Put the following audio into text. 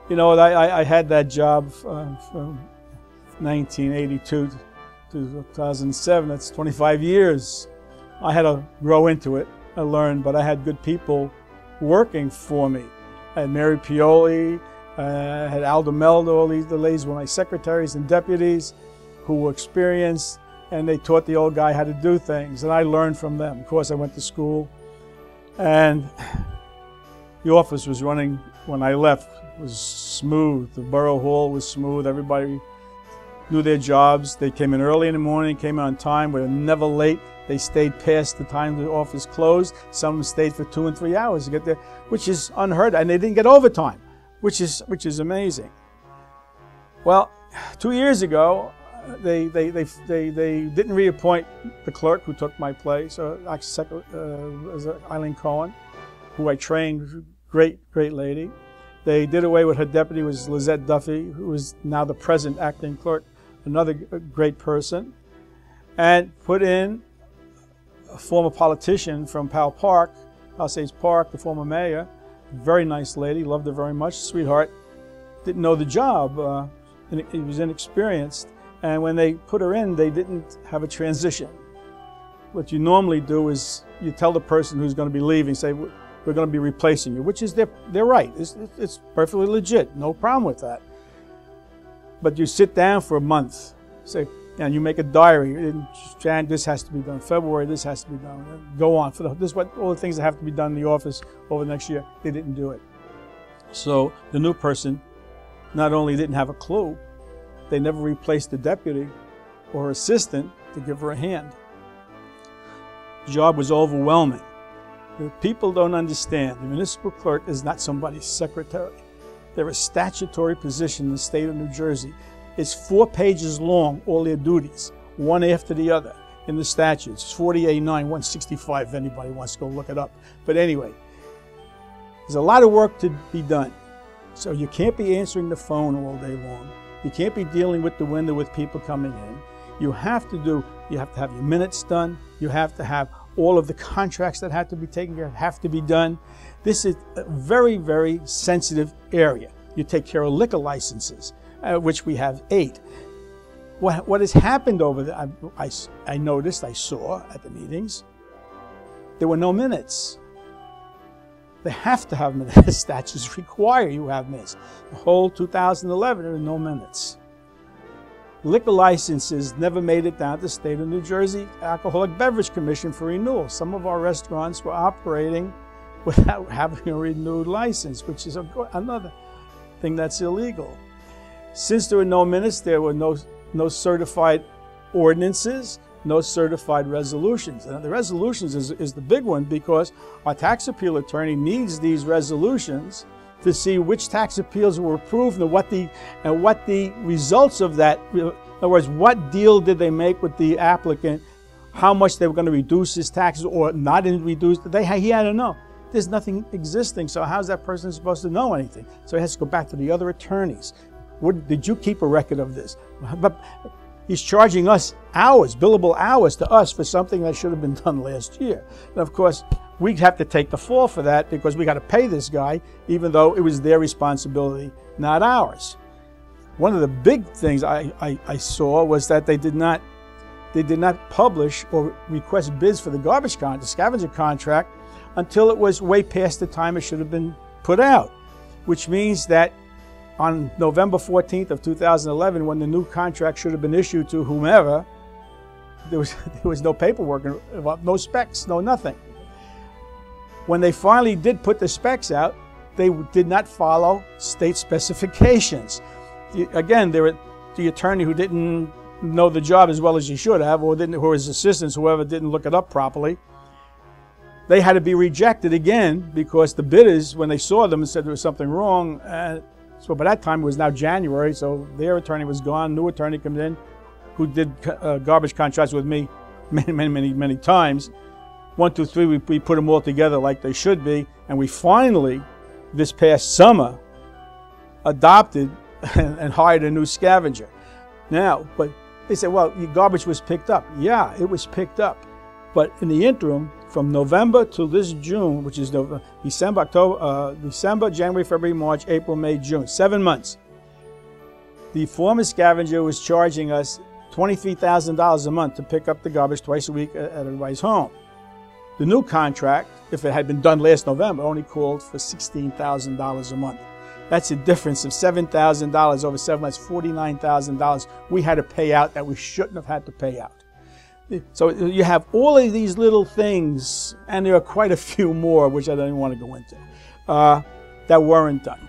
You know, I had that job from 1982 to 2007. That's 25 years. I had to grow into it. I learned, but I had good people working for me. I had Mary Pioli, I had Aldo Meldo. All the ladies were my secretaries and deputies who were experienced, and they taught the old guy how to do things, and I learned from them. Of course, I went to school, and the office was running, when I left, was smooth. The borough hall was smooth. Everybody knew their jobs. They came in early in the morning, came in on time. We were never late. They stayed past the time the office closed. Some stayed for 2 and 3 hours to get there, which is unheard of. And they didn't get overtime, which is amazing. Well, 2 years ago, they didn't reappoint the clerk who took my place, Eileen Cohen, who I trained, great lady. They did away with her deputy, was Lizette Duffy, who is now the present acting clerk, another great person, and put in a former politician from Palisades Park, the former mayor, very nice lady, loved her very much, sweetheart, didn't know the job, he was inexperienced, and when they put her in, they didn't have a transition. What you normally do is you tell the person who's going to be leaving, say, we're going to be replacing you, which is their right. It's perfectly legit, no problem with that. But you sit down for a month, say, and you make a diary. In Jan, this has to be done. February, this has to be done. Go on. This is all the things that have to be done in the office over the next year. They didn't do it. So the new person not only didn't have a clue, they never replaced the deputy or her assistant to give her a hand. The job was overwhelming. The people don't understand. The municipal clerk is not somebody's secretary. They're a statutory position in the state of New Jersey. It's 4 pages long, all their duties, one after the other in the statutes. 48-9, 165, if anybody wants to go look it up. But anyway, there's a lot of work to be done. So you can't be answering the phone all day long. You can't be dealing with the window with people coming in. You have to have your minutes done. You have to have all of the contracts that have to be taken care of have to be done. This is a very, very sensitive area. You take care of liquor licenses, which we have 8. What has happened over there, I noticed, I saw at the meetings, there were no minutes. They have to have minutes. The statutes require you have minutes. The whole 2011, there were no minutes. Liquor licenses never made it down to the state of New Jersey Alcoholic Beverage Commission for renewal. Some of our restaurants were operating without having a renewed license, which is another thing that's illegal. Since there were no minutes, there were no certified ordinances, no certified resolutions. And the resolutions is the big one, because our tax appeal attorney needs these resolutions to see which tax appeals were approved and what the results of that. In other words, what deal did they make with the applicant? How much they were going to reduce his taxes or not reduce? He had to know. There's nothing existing, so how's that person supposed to know anything? So he has to go back to the other attorneys. Did you keep a record of this? But he's charging us hours, billable hours to us for something that should have been done last year. And of course, we have to take the fall for that, because we got to pay this guy, even though it was their responsibility, not ours. One of the big things I saw was that they did not publish or request bids for the scavenger contract until it was way past the time it should have been put out, which means that on November 14th of 2011, when the new contract should have been issued to whomever, there was no paperwork, no specs, no nothing. When they finally did put the specs out, they did not follow state specifications. Again, the attorney who didn't know the job as well as he should have, or his assistants, whoever didn't look it up properly, they had to be rejected again, because the bidders, when they saw them and said there was something wrong, so by that time it was now January, so their attorney was gone, new attorney came in, who did garbage contracts with me many times. 1, 2, 3, we put them all together like they should be, and we finally, this past summer, adopted and hired a new scavenger. Now, but they said, well, your garbage was picked up. Yeah, it was picked up, But in the interim, from November to this June, which is December, January, February, March, April, May, June, 7 months, the former scavenger was charging us $23,000 a month to pick up the garbage twice a week at everybody's home. The new contract, if it had been done last November, only called for $16,000 a month. That's a difference of $7,000 over 7 months, $49,000 we had to pay out that we shouldn't have had to pay out. So you have all of these little things, and there are quite a few more, which I don't even want to go into, that weren't done.